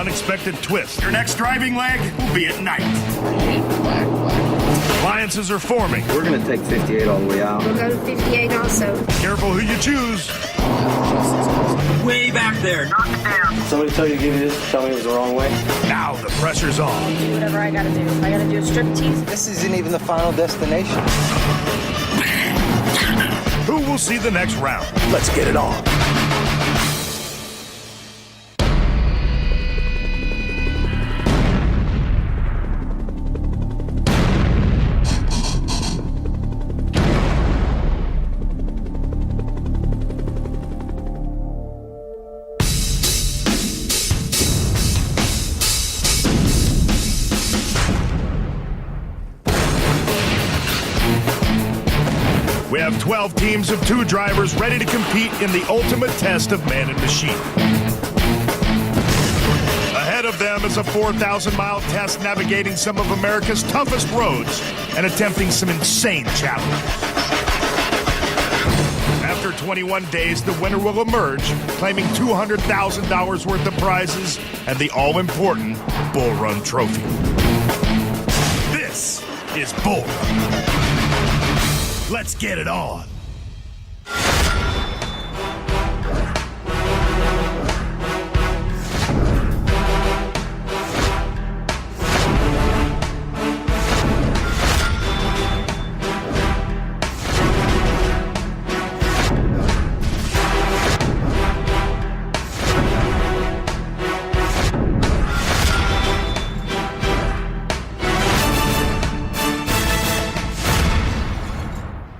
unexpected twist. Your next driving leg will be at night. Alliances are forming. We're going to take 58 all the way out. We'll go to 58 also. Careful who you choose. Way back there. Knock it down. Somebody tell you to give you this, tell me it was the wrong way. Now the pressure's on. Do whatever I gotta do. If I gotta do a striptease. This isn't even the final destination. Who will see the next round? Let's get it on. We have 12 teams of 2 drivers ready to compete in the ultimate test of man and machine. Ahead of them is a 4,000-mile test navigating some of America's toughest roads and attempting some insane challenges. After 21 days, the winner will emerge, claiming $200,000 worth of prizes and the all-important Bullrun trophy. This is Bullrun. Let's get it on.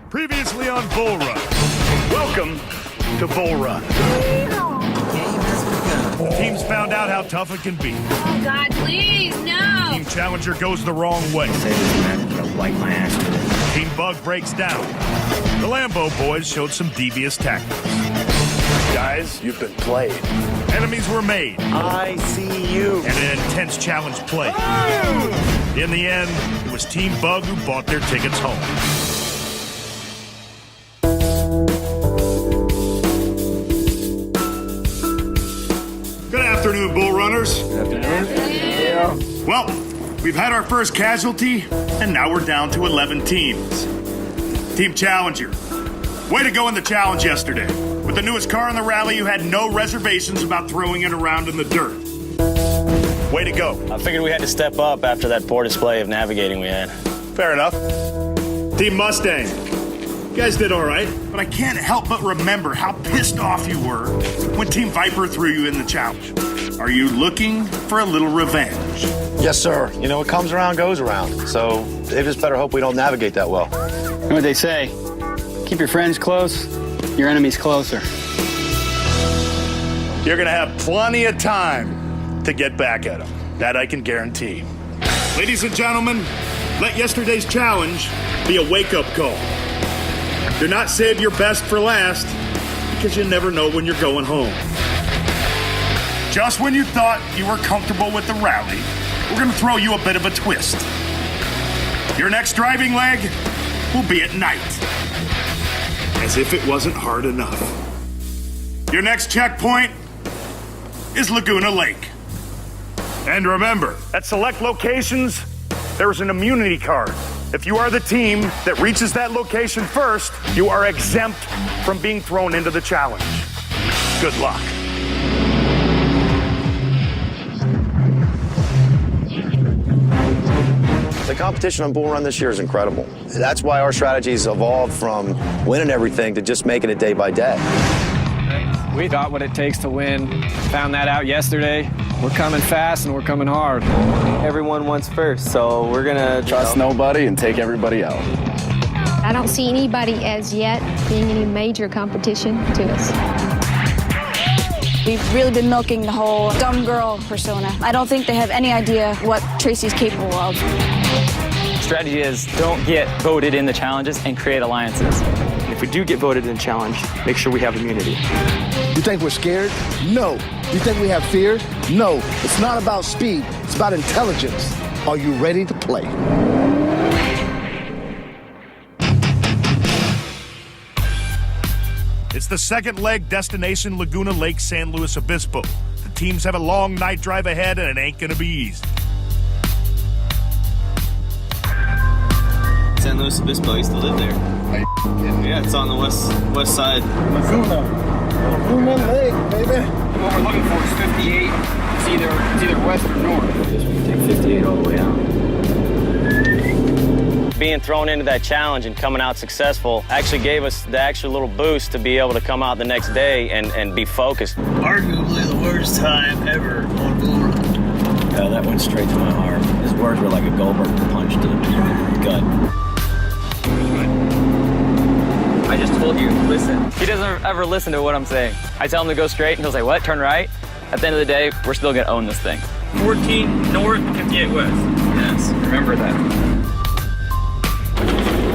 Previously on Bullrun. Welcome to Bullrun. Teams found out how tough it can be. Oh, God, please, no. Team Challenger goes the wrong way. Say this man, I'm gonna wipe my ass with it. Team Bug breaks down. The Lambo boys showed some devious tactics. Guys, you've been played. Enemies were made. I see you. And an intense challenge played. In the end, it was Team Bug who bought their tickets home. Good afternoon, Bull Runners. Good afternoon. Well, we've had our first casualty, and now we're down to 11 teams. Team Challenger, way to go in the challenge yesterday. With the newest car in the rally, you had no reservations about throwing it around in the dirt. Way to go. I figured we had to step up after that poor display of navigating we had. Fair enough. Team Mustang, you guys did all right, but I can't help but remember how pissed off you were when Team Viper threw you in the challenge. Are you looking for a little revenge? Yes, sir. You know, what comes around goes around. So they just better hope we don't navigate that well. You know what they say? Keep your friends close, your enemies closer. You're going to have plenty of time to get back at them. That I can guarantee. Ladies and gentlemen, let yesterday's challenge be a wake-up call. Do not save your best for last, because you never know when you're going home. Just when you thought you were comfortable with the rally, we're going to throw you a bit of a twist. Your next driving leg will be at night. As if it wasn't hard enough. Your next checkpoint is Laguna Lake. And remember, at select locations, there is an immunity card. If you are the team that reaches that location first, you are exempt from being thrown into the challenge. Good luck. The competition on Bull Run this year is incredible. That's why our strategy's evolved from winning everything to just making it day by day. We got what it takes to win. Found that out yesterday. We're coming fast and we're coming hard. Everyone wants first, so we're gonna Trust nobody and take everybody out. I don't see anybody as yet being any major competition to us. We've really been milking the whole dumb girl persona. I don't think they have any idea what Tracy's capable of. Strategy is don't get voted in the challenges and create alliances. If we do get voted in challenge, make sure we have immunity. You think we're scared? No. You think we have fear? No. It's not about speed. It's about intelligence. Are you ready to play? It's the second leg destination Laguna Lake San Luis Obispo. The teams have a long night drive ahead, and it ain't gonna be easy. San Luis Obispo, I used to live there. Yeah, it's on the west side. Laguna Lake, baby. What we're looking for is 58. It's either west or north. I guess we can take 58 all the way out. Being thrown into that challenge and coming out successful actually gave us the extra little boost to be able to come out the next day and be focused. Arguably the worst time ever on Bullrun. Yeah, that went straight to my heart. His words were like a Goldberg punch to the gut. I just told you, listen. He doesn't ever listen to what I'm saying. I tell him to go straight, and he'll say, what? Turn right? At the end of the day, we're still going to own this thing. 14 north, 58 west. Yes, remember that.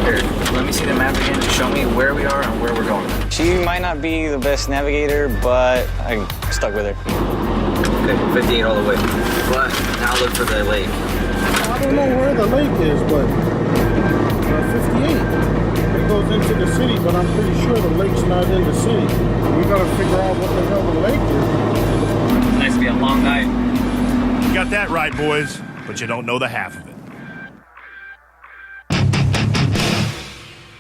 Here, let me see the map again and show me where we are and where we're going. She might not be the best navigator, but I stuck with her. Okay, 58 all the way. But now look for the lake. I don't know where the lake is, but 58. It goes into the city, but I'm pretty sure the lake's not in the city. We gotta figure out what the hell the lake is. It's nice to be a long night. You got that right, boys, but you don't know the half of it.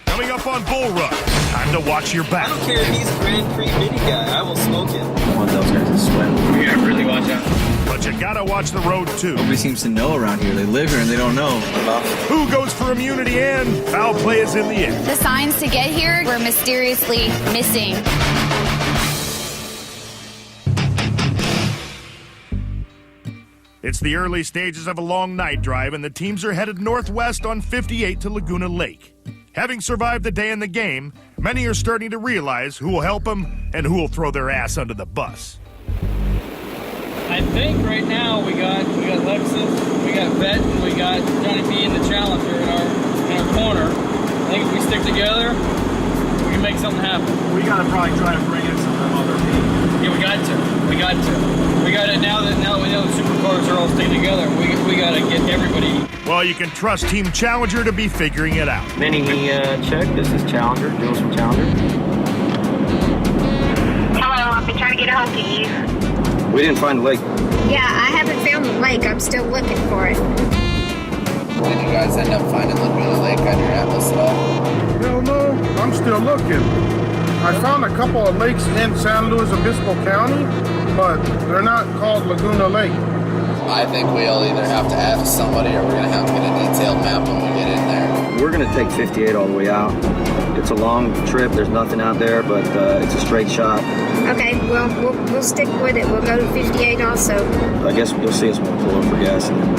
Coming up on Bull Run, time to watch your back. I don't care if he's a Grand Prix mini guy. I will smoke him. I want those guys to swim. You gotta really watch out. But you gotta watch the road, too. Nobody seems to know around here. They live here and they don't know. Who goes for immunity and foul play is in the air. The signs to get here were mysteriously missing. It's the early stages of a long night drive, and the teams are headed northwest on 58 to Laguna Lake. Having survived the day in the game, many are starting to realize who will help them and who will throw their ass under the bus. I think right now we got Lexus, we got Vet, and we got Johnny B and the Challenger in our corner. I think if we stick together, we can make something happen. We gotta probably try to bring in some of them other people. Yeah, we got to. Now that we know the supercars are all sticking together, we got to get everybody. Well, you can trust Team Challenger to be figuring it out. Mini check. This is Challenger. Jules from Challenger. Hello, I've been trying to get a hold of you. We didn't find the lake. Yeah, I haven't found the lake. I'm still looking for it. Did you guys end up finding Laguna Lake on your atlas at all? Hell no, I'm still looking. I found a couple of lakes in San Luis Obispo County, but they're not called Laguna Lake. I think we'll either have to ask somebody or we're going to have to get a detailed map when we get in there. We're going to take 58 all the way out. It's a long trip. There's nothing out there, but it's a straight shot. Okay, well, we'll stick with it. We'll go to 58 also. I guess you'll see us when we pull up for gas, and then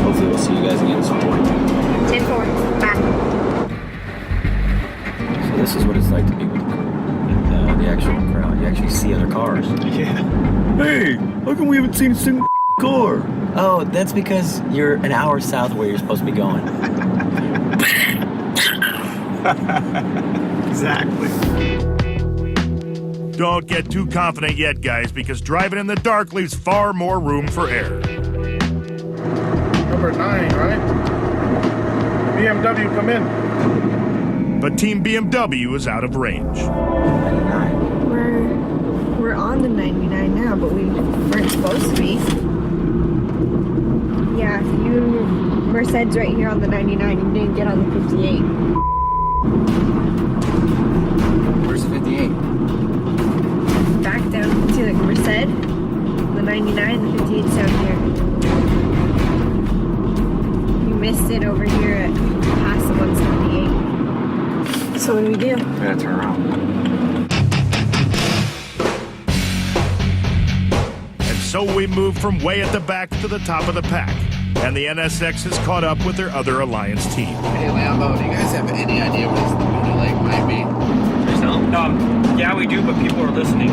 hopefully we'll see you guys again at some point. 10-4. Bye. So this is what it's like to be with the actual crowd. You actually see other cars. Yeah. Hey, how come we haven't seen a single car? Oh, that's because you're an hour south of where you're supposed to be going. Exactly. Don't get too confident yet, guys, because driving in the dark leaves far more room for error. Number 9, right? BMW, come in. But Team BMW is out of range. We're on the 99 now, but we weren't supposed to be. Yeah, Merced's right here on the 99. You didn't get on the 58. Where's the 58? Back down to the Merced, the 99, the 58's down here. You missed it over here at past the 178. So what do we do? We gotta turn around. So we move from way at the back to the top of the pack. And the NSX has caught up with their other Alliance team. Hey Lambo, do you guys have any idea where this Laguna Lake might be? Yeah, we do, but people are listening.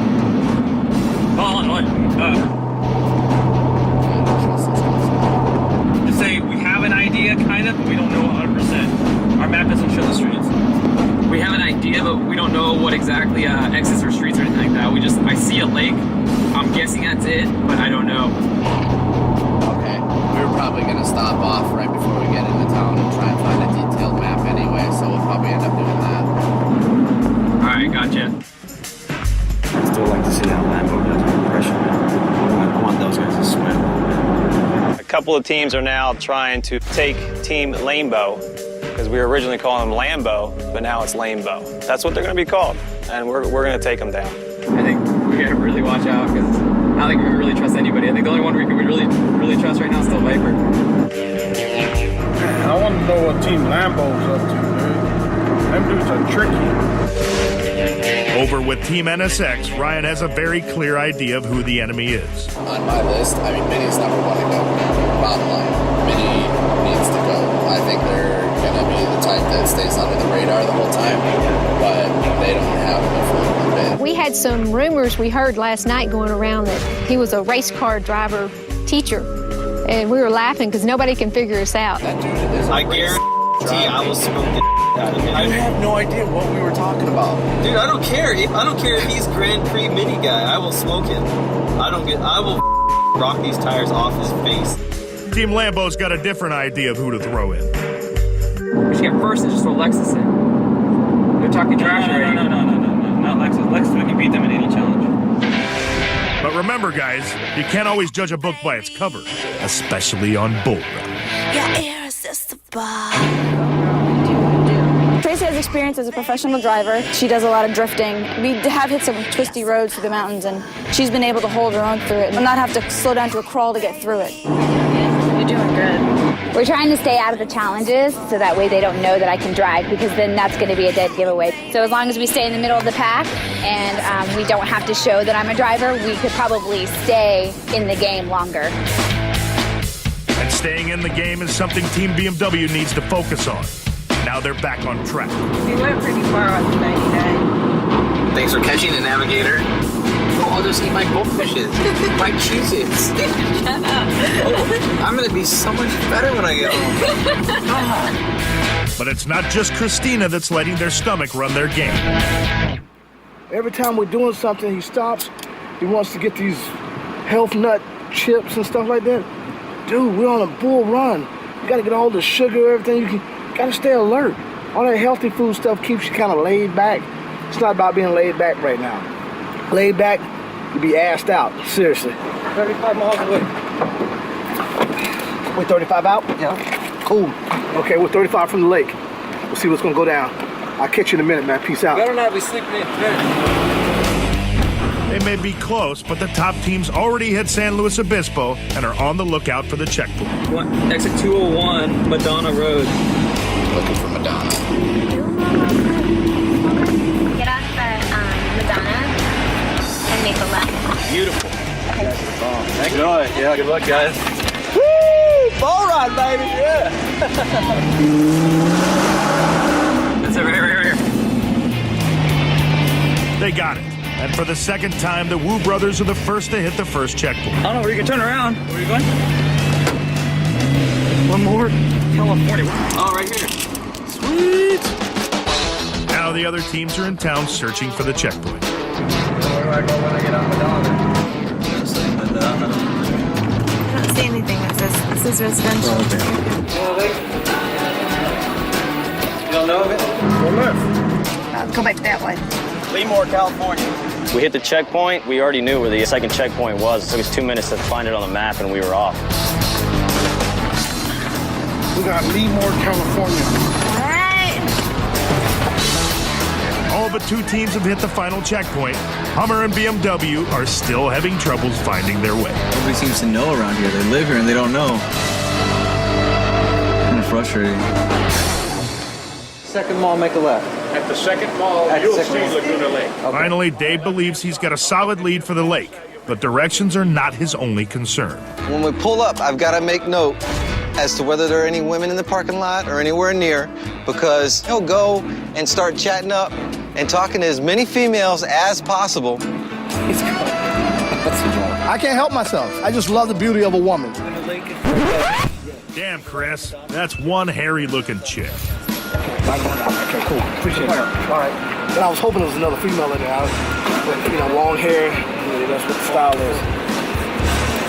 Just say we have an idea, kind of, but we don't know 100%. Our map doesn't show the streets. We have an idea, but we don't know what exactly exits or streets or anything like that. I see a lake. I'm guessing that's it, but I don't know. Okay, we were probably gonna stop off right before we get into town and try and find a detailed map anyway, so we'll probably end up doing that. All right, gotcha. I'd still like to see how Lambo does an impression. couple of teams are now trying to take Team Lambo, because we were originally calling them Lambo, but now it's Lambo. That's what they're going to be called, and we're going to take them down. I think we got to really watch out, because I don't think we can really trust anybody. I think the only one we can really trust right now is still Viper. Man, I want to know what Team Lambo's up to, man. Them dudes are tricky. Over with Team NSX, Ryan has a very clear idea of who the enemy is. On my list, I mean, Mini's number one to go. Bottom line, Mini needs to go. I think they're going to be the type that stays under the radar the whole time, but they don't have enough for a bit. We had some rumors we heard last night going around that he was a race car driver teacher. And we were laughing because nobody can figure us out. That dude is a I guarantee I will smoke the out of him. I have no idea what we were talking about. Dude, I don't care. I don't care if he's Grand Prix Mini guy. I will smoke him. I will rock these tires off his face. Team Lambo's got a different idea of who to throw in. We should get first and just throw Lexus in. They're talking trash already. No, not Lexus. Lexus, we can beat them in any challenge. But remember, guys, you can't always judge a book by its cover, especially on Bullrun. You're irresistible. Tracy has experience as a professional driver. She does a lot of drifting. We have hit some twisty roads through the mountains, and she's been able to hold her own through it and not have to slow down to a crawl to get through it. You're doing good. We're trying to stay out of the challenges so that way they don't know that I can drive, because then that's going to be a dead giveaway. So as long as we stay in the middle of the pack and we don't have to show that I'm a driver, we could probably stay in the game longer. And staying in the game is something Team BMW needs to focus on. Now they're back on track. We went pretty far up to 99. Thanks for catching the navigator. Oh, I'll just eat my goldfishes. My cheeses. Shut up. I'm going to be so much better when I get home. But it's not just Christina that's letting their stomach run their game. Every time we're doing something, he stops. He wants to get these health nut chips and stuff like that. Dude, we're on a bull run. You got to get all the sugar, everything. You got to stay alert. All that healthy food stuff keeps you kind of laid back. It's not about being laid back right now. Laid back, you be assed out. Seriously. 35 miles away. We're 35 out? Yeah. Cool. Okay, we're 35 from the lake. We'll see what's going to go down. I'll catch you in a minute, man. Peace out. Better not be sleeping in today. They may be close, but the top teams already hit San Luis Obispo and are on the lookout for the checkpoint. Exit 201, Madonna Road. Looking for Madonna. Get off Madonna and make a left. Beautiful. Thank you. Yeah, good luck, guys. Woo! Bullrun, baby, yeah! That's it, right here. They got it. And for the second time, the Wu brothers are the first to hit the first checkpoint. I don't know where you can turn around. Where are you going? One more. California. Oh, right here. Sweet! Now the other teams are in town searching for the checkpoint. Where do I go when I get on Madonna? I don't see anything that says this is residential. You don't know of it? Go left. Go back that way. Lemoore, California. We hit the checkpoint. We already knew where the second checkpoint was. It took us 2 minutes to find it on the map, and we were off. We got Lemoore, California. All right. All but two teams have hit the final checkpoint. Hummer and BMW are still having troubles finding their way. Nobody seems to know around here. They live here and they don't know. Kind of frustrating. Second mall, make a left. At the second mall, you'll see Laguna Lake. Finally, Dave believes he's got a solid lead for the lake, but directions are not his only concern. When we pull up, I've got to make note as to whether there are any women in the parking lot or anywhere near, because he'll go and start chatting up and talking to as many females as possible. I can't help myself. I just love the beauty of a woman. Damn, Chris, that's one hairy-looking chick. Okay, cool. Appreciate it. All right. And I was hoping there was another female in there. But, long hair, that's what the style is.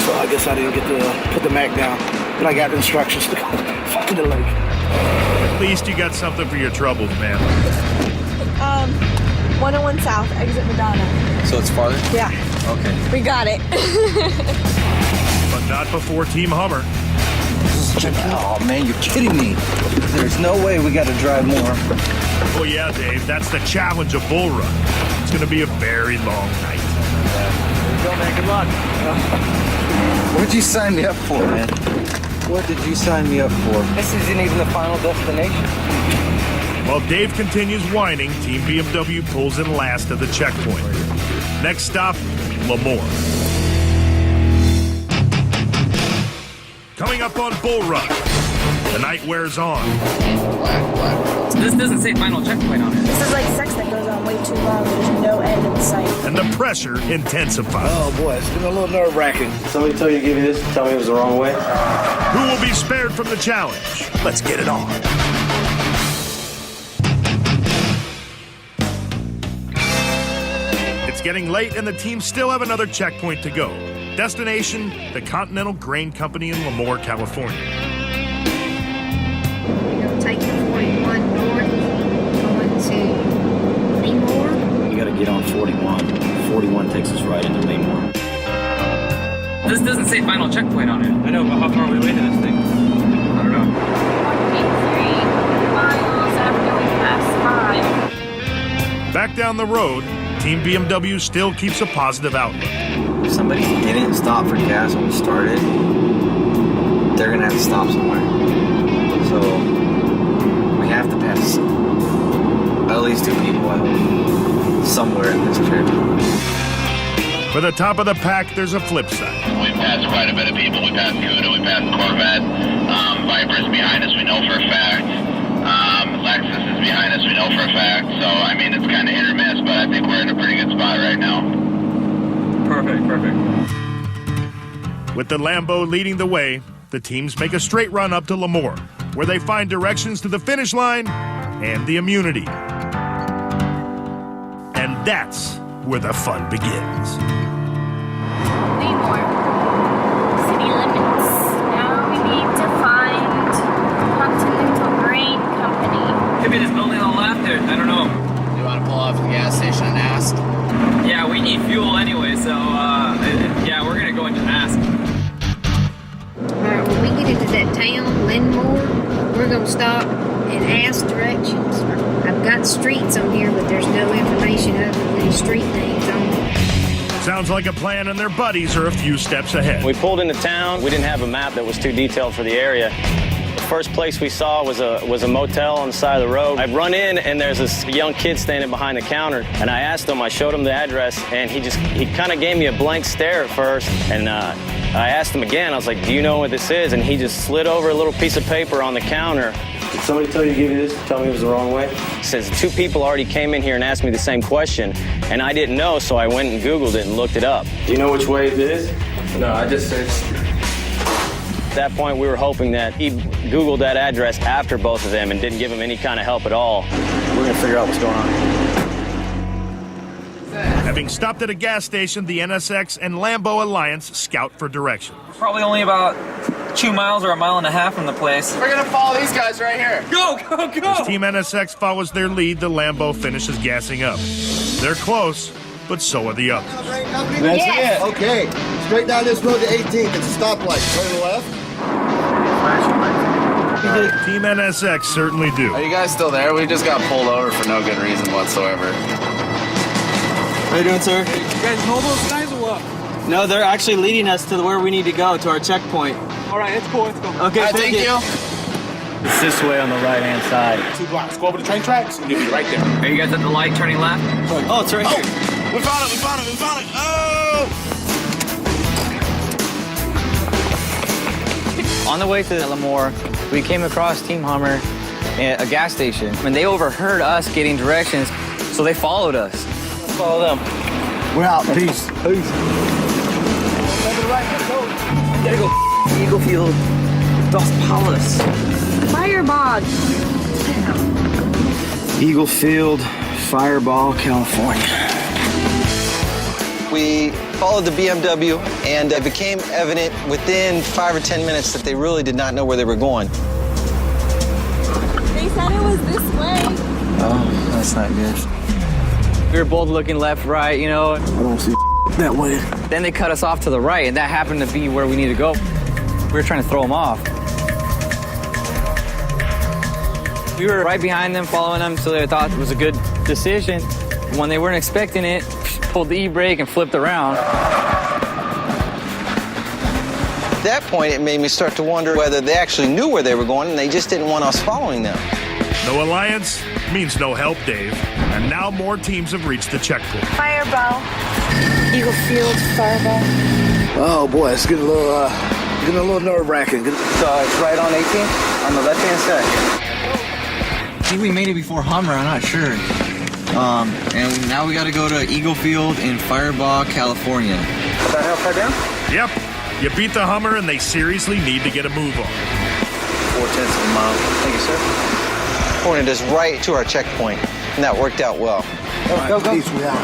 So I guess I didn't get to put the Mac down. But I got the instructions to go to the lake. At least you got something for your troubles, man. 101 South, exit Madonna. So it's farther? Yeah. Okay. We got it. But not before Team Hummer. Oh, man, you're kidding me. There's no way we got to drive more. Oh, yeah, Dave, that's the challenge of Bull Run. It's going to be a very long night. There you go, man. Good luck. What'd you sign me up for, man? What did you sign me up for? This isn't even the final destination. While Dave continues whining, Team BMW pulls in last at the checkpoint. Next stop, Lemoore. Coming up on Bull Run, the night wears on. This doesn't say final checkpoint on it. This is like sex that goes on way too long. There's no end in sight. And the pressure intensifies. Oh boy, it's been a little nerve-wracking. Somebody tell you to give you this, tell me it was the wrong way. Who will be spared from the challenge? Let's get it on. It's getting late and the teams still have another checkpoint to go. Destination, the Continental Grain Company in Lemoore, California. We're going to take the 41 north, going to Lemoore. We got to get on 41. 41 takes us right into Lemoore. This doesn't say final checkpoint on it. I know, but how far are we away to this thing? I don't know. 3 miles after we pass 5. Back down the road, Team BMW still keeps a positive outlook. If somebody didn't stop for gas when we started, they're going to have to stop somewhere. So we have to pass at least 2 people, I hope, somewhere in this trip. For the top of the pack, there's a flip side. We passed quite a bit of people. We passed Cuda, we passed Corvette. Viper's behind us, we know for a fact. Lexus is behind us, we know for a fact. So, I mean, it's kind of hit or miss, but I think we're in a pretty good spot right now. Perfect. With the Lambo leading the way, the teams make a straight run up to Lemoore, where they find directions to the finish line and the immunity. And that's where the fun begins. Lemoore. City limits. Now we need to find Continental Grain Company. Maybe this building on the left there. I don't know. You want to pull off at the gas station and ask? Yeah, we need fuel anyway, so yeah, we're gonna go and just ask. Alright, when we get into that town, Lemoore, we're going to stop and ask directions. I've got streets on here, but there's no information other than any street names on it. Sounds like a plan, and their buddies are a few steps ahead. We pulled into town. We didn't have a map that was too detailed for the area. The first place we saw was a motel on the side of the road. I run in, and there's this young kid standing behind the counter, and I asked him, I showed him the address, and he kind of gave me a blank stare at first, and I asked him again, I was like, do you know what this is? And he just slid over a little piece of paper on the counter. Did somebody tell you to give you this, tell me it was the wrong way? He says, 2 people already came in here and asked me the same question, and I didn't know, so I went and Googled it and looked it up. Do you know which way it is? No, I just searched. At that point, we were hoping that he Googled that address after both of them and didn't give him any kind of help at all. We're gonna figure out what's going on. Having stopped at a gas station, the NSX and Lambo Alliance scout for directions. Probably only about 2 miles or 1.5 miles from the place. We're going to follow these guys right here. Go! As Team NSX follows their lead, the Lambo finishes gassing up. They're close, but so are the others. That's it. Okay, straight down this road to 18th. It's a stoplight. Turn to the left. Team NSX certainly do. Are you guys still there? We just got pulled over for no good reason whatsoever. How you doing, sir? You guys know those guys or what? No, they're actually leading us to where we need to go, to our checkpoint. All right, let's go. Okay, All right, thank you. It's this way on the right-hand side. 2 blocks. Go over the train tracks and you'll be right there. Are you guys at the light turning left? Oh, it's right here. We found it. Oh! On the way to Lemoore, we came across Team Hummer at a gas station, and they overheard us getting directions, so they followed us. Let's follow them. We're out. Peace. Gotta go Eagle Field, Dos Palos. Fireball. Eagle Field, Fireball, California. We followed the BMW, and it became evident within 5 or 10 minutes that they really did not know where they were going. They said it was this way. Oh, that's not good. We were both looking left, right, you know. I don't see that way. Then they cut us off to the right, and that happened to be where we need to go. We were trying to throw them off. We were right behind them, following them, so they thought it was a good decision. When they weren't expecting it, pulled the e-brake and flipped around. At that point, it made me start to wonder whether they actually knew where they were going and they just didn't want us following them. No alliance means no help, Dave. And now more teams have reached the checkpoint. Fireball. Eagle Field, Fireball. Oh boy, it's getting a little nerve-wracking. So it's right on 18 on the left-hand side. I think we made it before Hummer, I'm not sure. And now we got to go to Eagle Field in Fireball, California. Is that how far down? Yep. You beat the Hummer and they seriously need to get a move on. 4/10 of a mile. Thank you, sir. Pointed us right to our checkpoint, and that worked out well. Go. Peace, we out.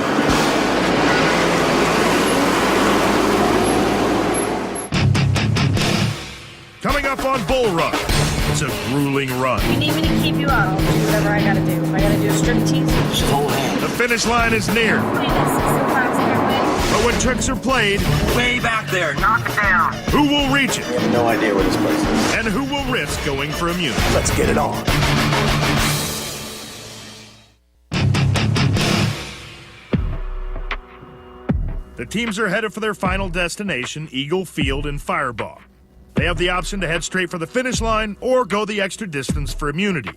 Coming up on Bullrun, it's a grueling run. If you need me to keep you out, I'll do whatever I gotta do. If I gotta do a striptease, just hold hands. The finish line is near. But when tricks are played, Way back there, knock it down. who will reach it? We have no idea where this place is. And who will risk going for immunity? Let's get it on. The teams are headed for their final destination, Eagle Field in Fireball. They have the option to head straight for the finish line or go the extra distance for immunity.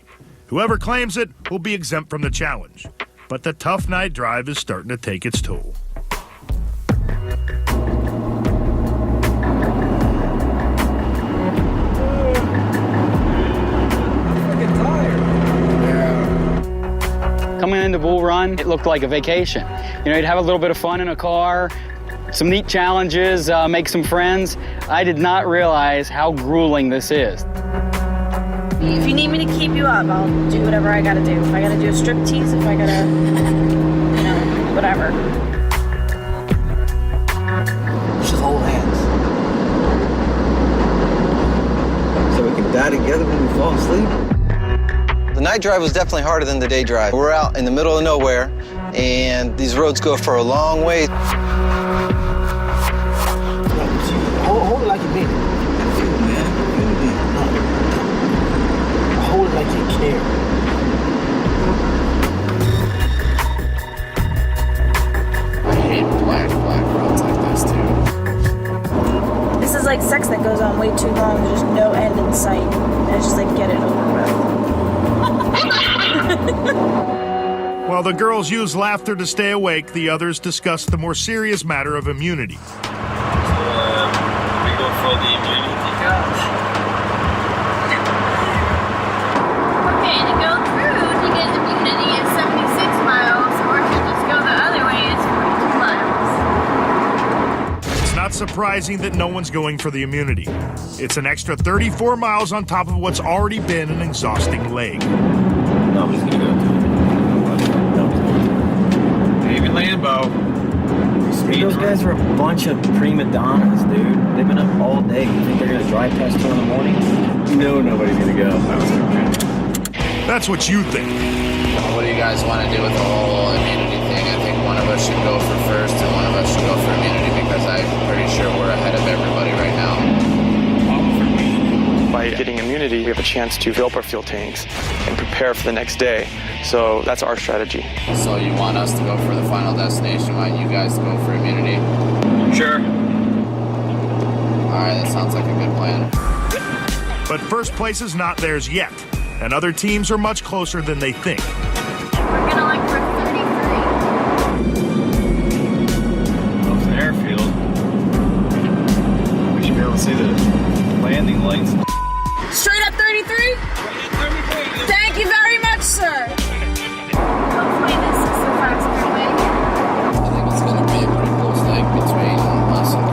Whoever claims it will be exempt from the challenge. But the tough night drive is starting to take its toll. Coming into Bullrun, it looked like a vacation. You know, you'd have a little bit of fun in a car, some neat challenges, make some friends. I did not realize how grueling this is. If you need me to keep you up, I'll do whatever I gotta do. If I gotta do a striptease, if I gotta, whatever. Just hold hands. So we can die together when we fall asleep? The night drive was definitely harder than the day drive. We're out in the middle of nowhere, and these roads go for a long way. Hold it like you mean it. Hold it like you care. I hate black roads like this too. This is like sex that goes on way too long. There's just no end in sight. And it's just like, get it over with. While the girls use laughter to stay awake, the others discuss the more serious matter of immunity. We go for the immunity couch. Okay, to go through to get immunity is 76 miles, or to just go the other way is 42 miles. It's not surprising that no one's going for the immunity. It's an extra 34 miles on top of what's already been an exhausting leg. Nobody's gonna go to it. David Lambeau. Those guys are a bunch of prima donnas, dude. They've been up all day. You think they're gonna drive past 2 in the morning? No, nobody's gonna go. That's what you think. What do you guys want to do with the whole immunity thing? I think one of us should go for first and one of us should go for immunity because I'm pretty sure we're ahead of everybody right now. By getting immunity, we have a chance to fill up our fuel tanks and prepare for the next day. So that's our strategy. So you want us to go for the final destination while you guys go for immunity? Sure. Alright, that sounds like a good plan. But first place is not theirs yet, and other teams are much closer than they think. We're gonna like for 33. Off the airfield. We should be able to see the landing lights. Straight up 33? Thank you very much, sir. Hopefully this is the faster way. I think it's going to be a pretty close leg between us and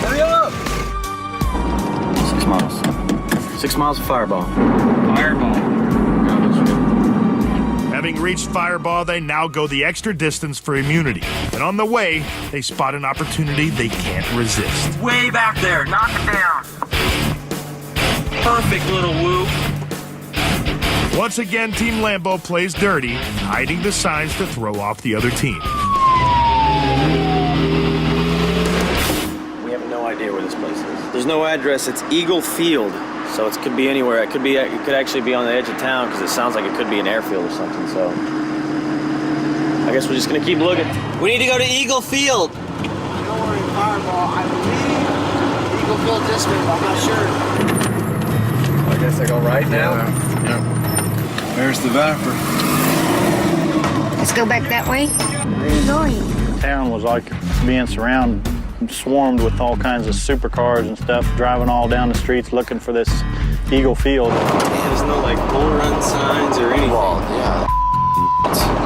Hurry up! 6 miles. 6 miles of Fireball. Fireball. Having reached Fireball, they now go the extra distance for immunity. And on the way, they spot an opportunity they can't resist. Way back there, knock it down. Perfect little whoop. Once again, Team Lambeau plays dirty, hiding the signs to throw off the other team. We have no idea where this place is. There's no address. It's Eagle Field. So it could be anywhere. It could actually be on the edge of town because it sounds like it could be an airfield or something. So I guess we're just gonna keep looking. We need to go to Eagle Field. Nowhere in Fireball. I believe Eagle Field District. I'm not sure. I guess I go right now. Yeah. There's the Vapor. Let's go back that way. Where are you going? The town was like being surrounded, swarmed with all kinds of supercars and stuff, driving all down the streets looking for this Eagle Field. There's no like Bullrun signs or anything.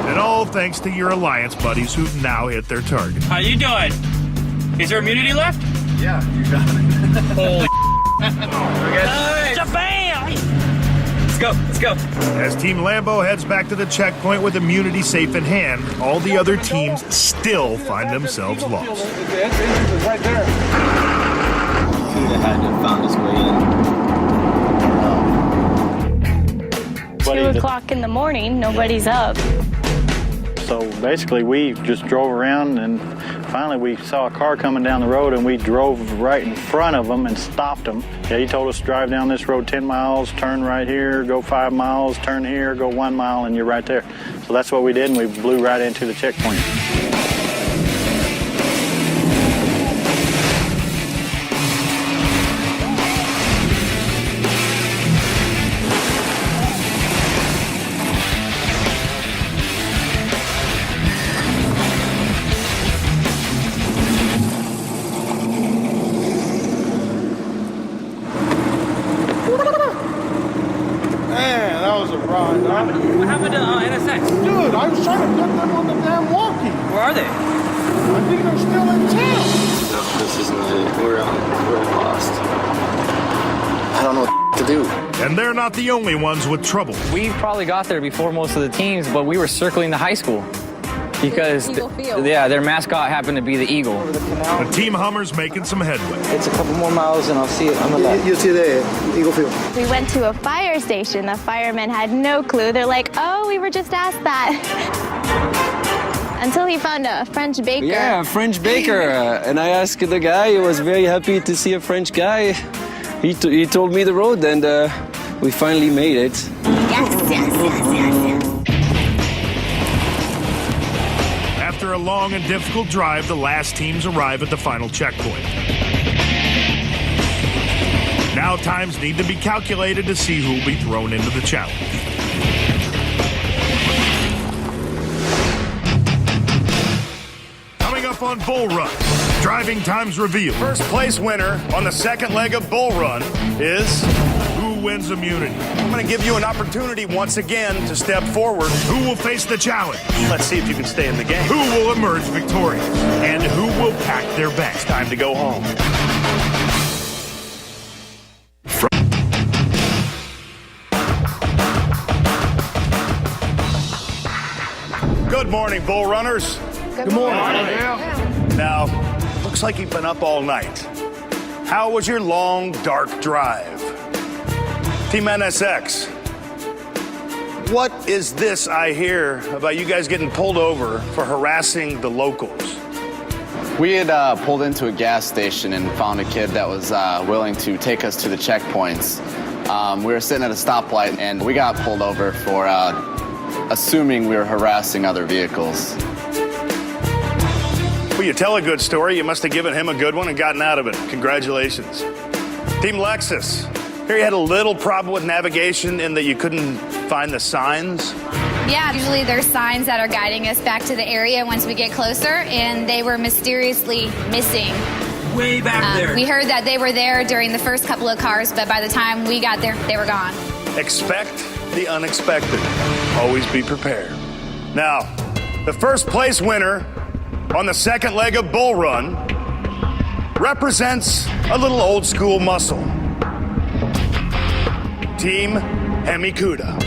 And all thanks to your Alliance buddies who've now hit their target. How you doing? Is there immunity left? Yeah, you got it. Holy Bam! Let's go. As Team Lambo heads back to the checkpoint with immunity safe in hand, all the other teams still find themselves lost. The entrance is right there. Could have had to have found his way in. 2 o'clock in the morning, nobody's up. So basically we just drove around and finally we saw a car coming down the road and we drove right in front of them and stopped them. Yeah, he told us to drive down this road 10 miles, turn right here, go 5 miles, turn here, go 1 mile, and you're right there. So that's what we did, and we blew right into the checkpoint. Man, that was a ride. What happened to NSX? Dude, I was trying to put them on the damn walkie. Where are they? I think they're still in town. No, this isn't it. We're lost. I don't know what to do. And they're not the only ones with trouble. We probably got there before most of the teams, but we were circling the high school because their mascot happened to be the Eagle. The Team Hummer's making some headway. It's a couple more miles and I'll see it on the left. You see the Eagle Field. We went to a fire station. The firemen had no clue. They're like, oh, we were just asked that. Until he found a French baker. Yeah, a French baker. And I asked the guy. He was very happy to see a French guy. He told me the road, and we finally made it. Yes. After a long and difficult drive, the last teams arrive at the final checkpoint. Now times need to be calculated to see who will be thrown into the challenge. Coming up on Bull Run, driving times revealed. First place winner on the second leg of Bull Run is who wins immunity. I'm going to give you an opportunity once again to step forward. Who will face the challenge? Let's see if you can stay in the game. Who will emerge victorious? And who will pack their bags? Time to go home. Good morning, Bull Runners. Good morning. Now, looks like you've been up all night. How was your long, dark drive? Team NSX, what is this I hear about you guys getting pulled over for harassing the locals? We had pulled into a gas station and found a kid that was willing to take us to the checkpoints. We were sitting at a stoplight and we got pulled over for assuming we were harassing other vehicles. Well, you tell a good story. You must have given him a good one and gotten out of it. Congratulations. Team Lexus, here you had a little problem with navigation in that you couldn't find the signs. Yeah, usually there's signs that are guiding us back to the area once we get closer, and they were mysteriously missing. Way back there. We heard that they were there during the first couple of cars, but by the time we got there, they were gone. Expect the unexpected. Always be prepared. Now, the first place winner on the second leg of Bull Run represents a little old school muscle. Team Hemikuda.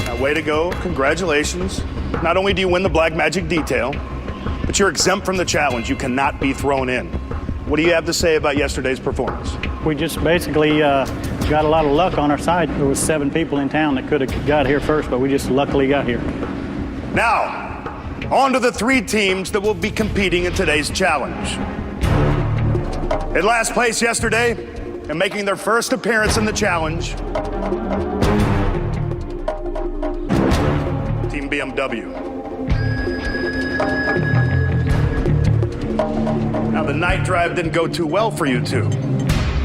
Now, way to go. Congratulations. Not only do you win the Black Magic detail, but you're exempt from the challenge. You cannot be thrown in. What do you have to say about yesterday's performance? We just basically got a lot of luck on our side. There was 7 people in town that could have got here first, but we just luckily got here. Now, On to the 3 teams that will be competing in today's challenge. In last place yesterday and making their first appearance in the challenge, Team BMW. Now, the night drive didn't go too well for you two.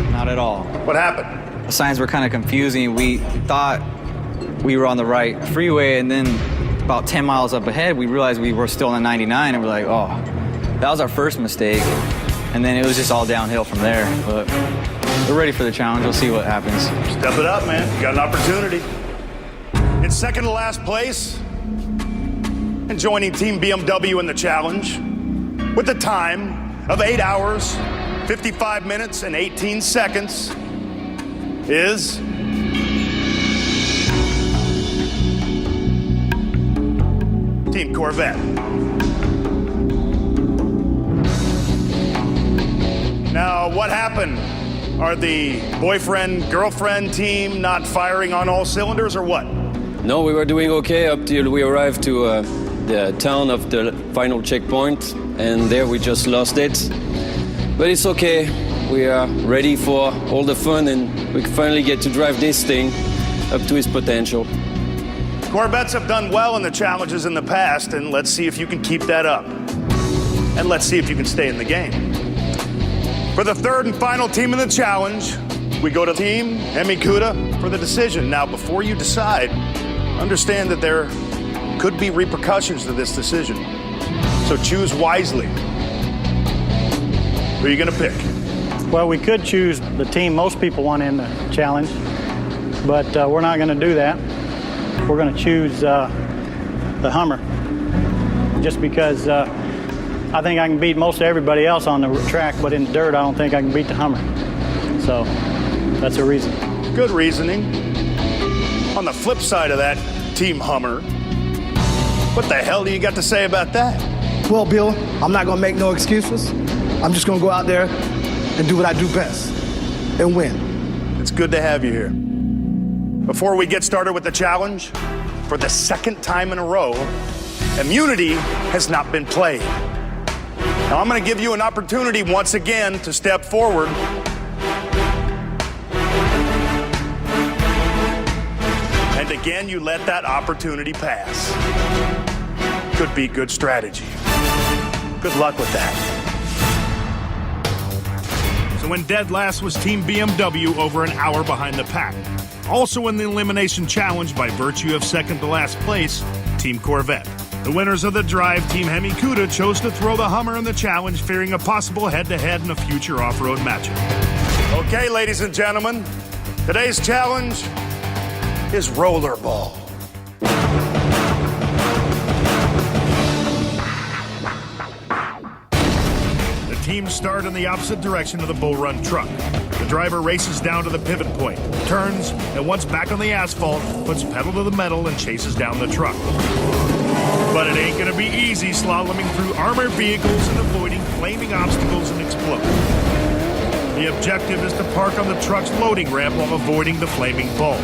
Not at all. What happened? The signs were kind of confusing. We thought we were on the right freeway, and then about 10 miles up ahead, we realized we were still on the 99, and we're like, oh, that was our first mistake. And then it was just all downhill from there. But we're ready for the challenge. We'll see what happens. Step it up, man. You got an opportunity. In second to last place, and joining Team BMW in the challenge, with a time of 8 hours, 55 minutes, and 18 seconds, is Team Corvette. Now, what happened? Are the boyfriend-girlfriend team not firing on all cylinders, or what? No, we were doing okay up till we arrived to the town of the final checkpoint, and there we just lost it. But it's okay. We are ready for all the fun, and we can finally get to drive this thing up to its potential. Corvettes have done well in the challenges in the past, and let's see if you can keep that up. And let's see if you can stay in the game. For the third and final team in the challenge, we go to Team Hemikuta for the decision. Now, before you decide, understand that there could be repercussions to this decision. So choose wisely. Who are you going to pick? Well, we could choose the team most people want in the challenge, but we're not going to do that. We're going to choose the Hummer, just because I think I can beat most everybody else on the track, but in the dirt, I don't think I can beat the Hummer. So that's a reason. Good reasoning. On the flip side of that, Team Hummer, what the hell do you got to say about that? Well, Bill, I'm not going to make no excuses. I'm just going to go out there and do what I do best and win. It's good to have you here. Before we get started with the challenge, for the second time in a row, immunity has not been played. Now, I'm going to give you an opportunity once again to step forward. And again, you let that opportunity pass. Could be good strategy. Good luck with that. So in dead last was Team BMW, over an hour behind the pack. Also in the elimination challenge, by virtue of second to last place, Team Corvette. The winners of the drive, Team Hemikuta, chose to throw the Hummer in the challenge, fearing a possible head-to-head in a future off-road matchup. Okay, ladies and gentlemen, today's challenge is rollerball. The teams start in the opposite direction of the Bullrun truck. The driver races down to the pivot point, turns, and once back on the asphalt, puts pedal to the metal and chases down the truck. But it ain't gonna be easy slaloming through armored vehicles and avoiding flaming obstacles and explosions. The objective is to park on the truck's loading ramp while avoiding the flaming balls,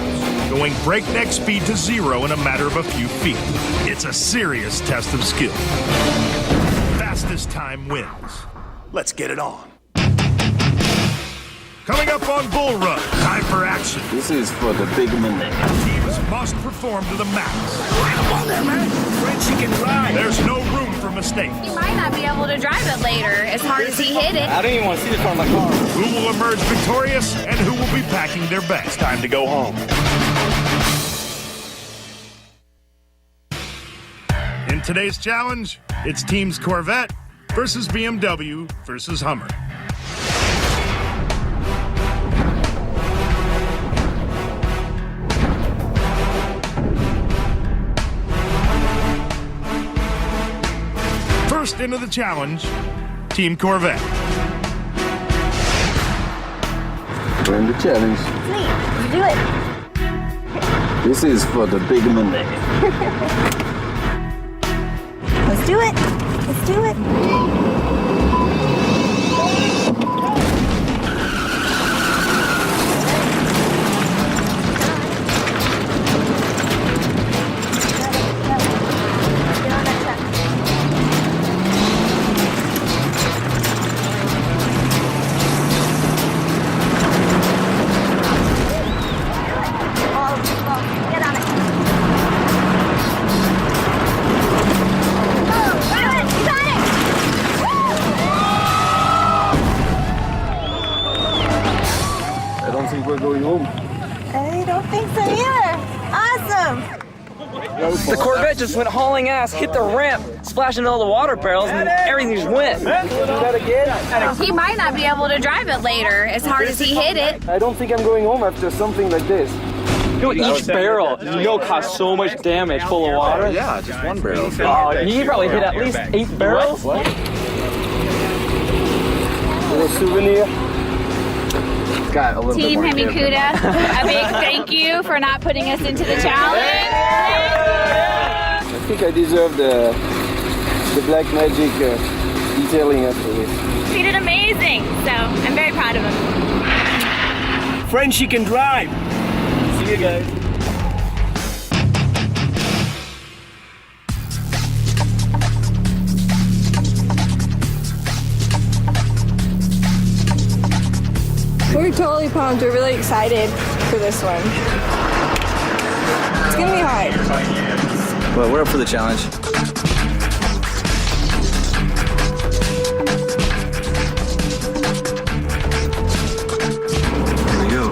going breakneck speed to zero in a matter of a few feet. It's a serious test of skill. Fastest time wins. Let's get it on. Coming up on Bullrun, time for action. This is for the big man. Teams must perform to the max. Come on there, man. French, she can ride. There's no room for mistakes. He might not be able to drive it later as hard as he hit it. I don't even want to see this part of my car. Who will emerge victorious and who will be packing their bags? Time to go home. In today's challenge, it's Teams Corvette versus BMW versus Hummer. First into the challenge, Team Corvette. We're in the challenge. Let's do it. This is for the big man. Let's do it. Let's do it. The Corvette just went hauling ass, hit the ramp, splashing all the water barrels, and everything just went. He might not be able to drive it later as hard as he hit it. I don't think I'm going home after something like this. Each barrel, caused so much damage full of water. Yeah, just one barrel. He probably hit at least 8 barrels. A little souvenir. Got a little Team bit more Hemikuda, a big thank you for not putting us into the challenge. I think I deserve the Black Magic detailing after this. He did amazing, so I'm very proud of him. Friend, she can drive. See you guys. We're totally pumped. We're really excited for this one. It's gonna be hard. Well, we're up for the challenge. Here we go.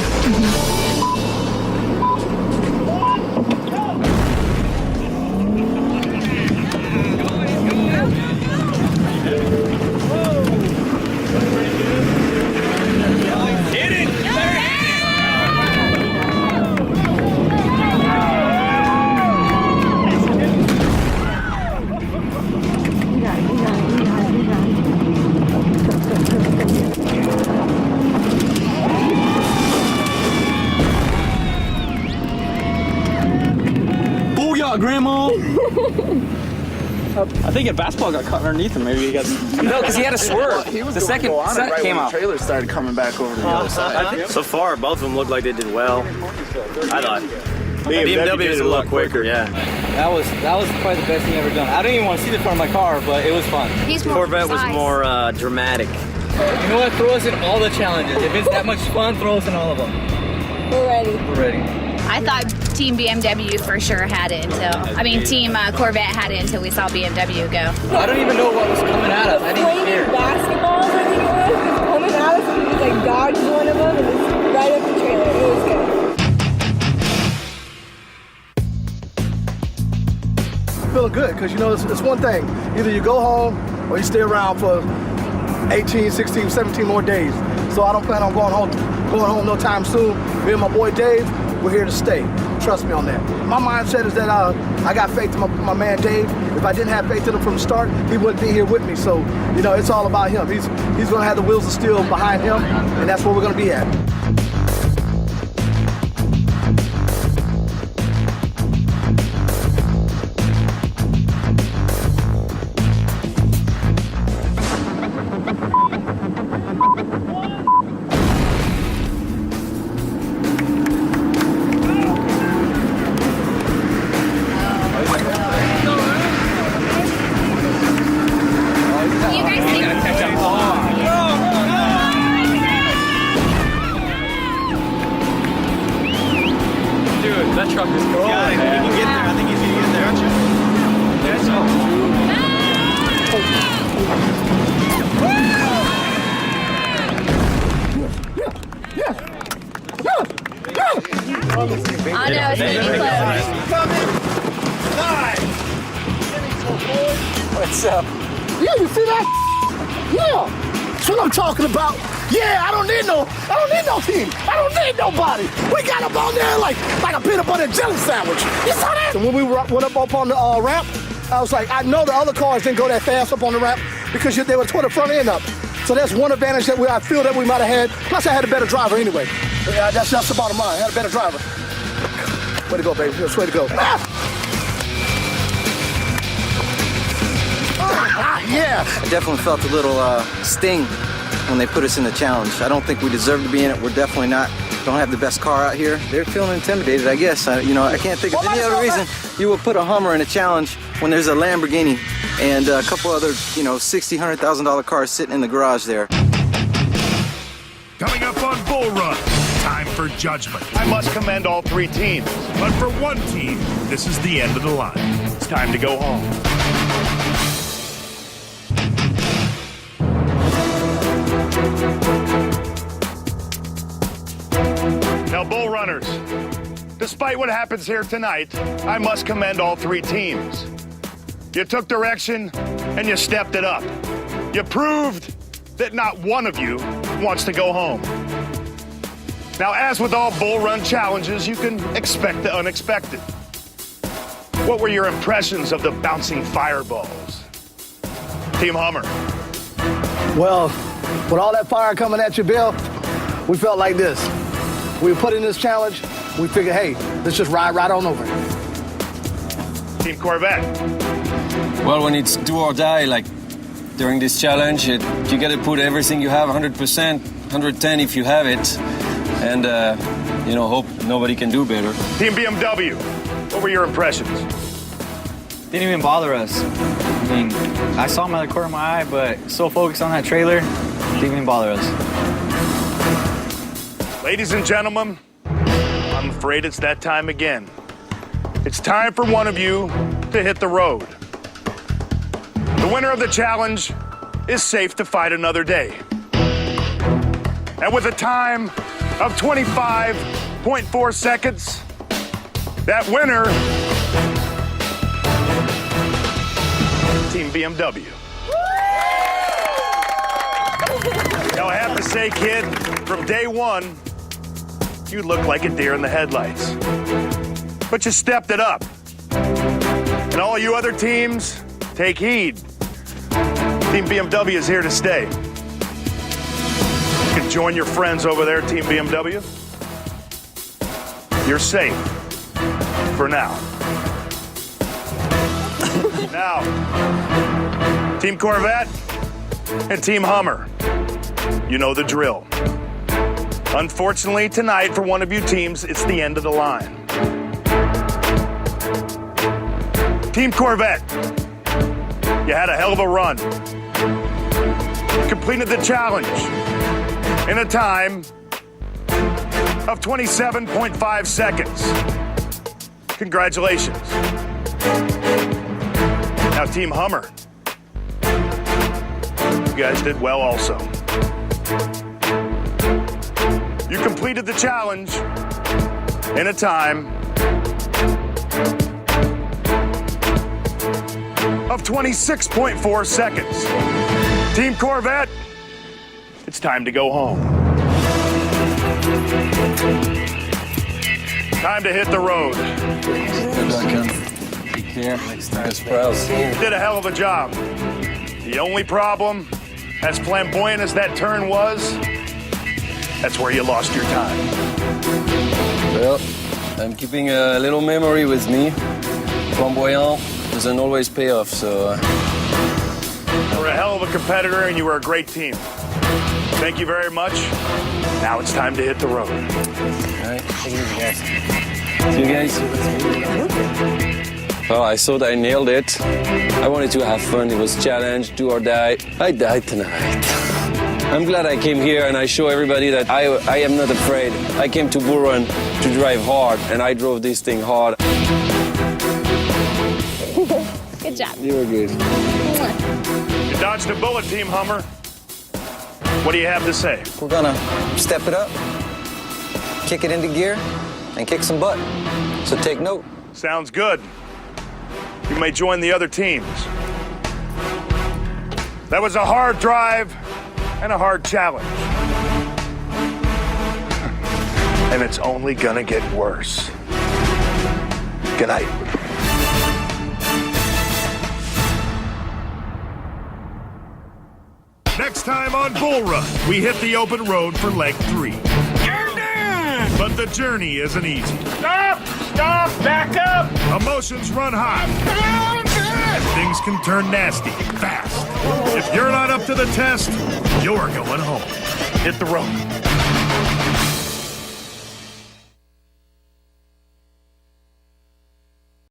Grandma! I think a basketball got caught underneath him. Maybe he got. No, because he had a swerve. The second set came out. The trailer started coming back over to the other side. So far, both of them look like they did well. I thought BMW was a lot quicker. Yeah. That was probably the best thing I've ever done. I don't even want to see the front of my car, but it was fun. Corvette was more dramatic. You know what? Throw us in all the challenges. If it's that much fun, throw us in all of them. We're ready. We're ready. I thought Team BMW for sure had it Team Corvette had it until we saw BMW go. I don't even know what was coming at us. I didn't care. Basketballs, I think it was coming at us, and we just like dodged one of them and just right up the trailer. It was good. Feeling good because, it's one thing. Either you go home or you stay around for 18, 16, 17 more days. So I don't plan on going home no time soon. Me and my boy Dave, we're here to stay. Trust me on that. My mindset is that I got faith in my man Dave. If I didn't have faith in him from the start, he wouldn't be here with me. So, it's all about him. He's going to have the wheels of steel behind him, and that's where we're going to be at. That truck is cool. Yeah, I think he can get there. I think he's going to get there, aren't you? That's all. I know, it's going to be close. What's up? Yeah, you see that? Yeah, that's what I'm talking about. Yeah, I don't need no team. I don't need nobody. We got up on there like a peanut butter and jelly sandwich. You saw that? And when we went up on the ramp, I was like, I know the other cars didn't go that fast up on the ramp because they were toward the front end up. So that's one advantage that I feel that we might have had. Plus, I had a better driver anyway. Yeah, that's the bottom line. I had a better driver. Way to go, baby. That's way to go. Yeah. I definitely felt a little sting when they put us in the challenge. I don't think we deserve to be in it. We're definitely not. Don't have the best car out here. They're feeling intimidated, I guess. I can't think of any other reason you would put a Hummer in a challenge when there's a Lamborghini and a couple other, $60,000, $100,000 cars sitting in the garage there. Coming up on Bullrun, time for judgment. I must commend all three teams. But for one team, this is the end of the line. It's time to go home. Now, Bull Runners, Despite what happens here tonight, I must commend all three teams. You took direction and you stepped it up. You proved that not one of you wants to go home. Now, as with all Bull Run challenges, you can expect the unexpected. What were your impressions of the bouncing fireballs? Team Hummer. Well, with all that fire coming at you, Bill, we felt like this. We were put in this challenge, we figured, hey, let's just ride right on over. Team Corvette. Well, when it's do or die, like during this challenge, you got to put everything you have, 100%, 110 if you have it, and hope nobody can do better. Team BMW, what were your impressions? Didn't even bother us. I mean, I saw him out of the corner of my eye, but so focused on that trailer, didn't even bother us. Ladies and gentlemen, I'm afraid it's that time again. It's time for one of you to hit the road. The winner of the challenge is safe to fight another day. And with a time of 25.4 seconds, that winner, Team BMW. Now, I have to say, kid, from day one, you look like a deer in the headlights. But you stepped it up. And all you other teams, take heed. Team BMW is here to stay. You can join your friends over there, Team BMW. You're safe. For now. Now, Team Corvette and Team Hummer, you know the drill. Unfortunately, tonight, for one of you teams, it's the end of the line. Team Corvette, you had a hell of a run. You completed the challenge in a time of 27.5 seconds. Congratulations. Now, Team Hummer, you guys did well also. You completed the challenge in a time of 26.4 seconds. Team Corvette, it's time to go home. Time to hit the road. Good luck, take care. Next time. You did a hell of a job. The only problem, as flamboyant as that turn was, that's where you lost your time. Well, I'm keeping a little memory with me. Flamboyant doesn't always pay off, so... You were a hell of a competitor, and you were a great team. Thank you very much. Now it's time to hit the road. All right, take it easy, guys. See you guys. Well, I thought I nailed it. I wanted to have fun. It was challenge, do or die. I died tonight. I'm glad I came here and I show everybody that I am not afraid. I came to Bullrun to drive hard, and I drove this thing hard. Good job. You were good. You dodged a bullet, Team Hummer. What do you have to say? We're gonna step it up, kick it into gear, and kick some butt. So take note. Sounds good. You may join the other teams. That was a hard drive and a hard challenge. And it's only gonna get worse. Good night. Next time on Bull Run, we hit the open road for leg 3. But the journey isn't easy. Stop! Stop! Back up! Emotions run high. And things can turn nasty fast. If you're not up to the test, you're going home. Hit the road.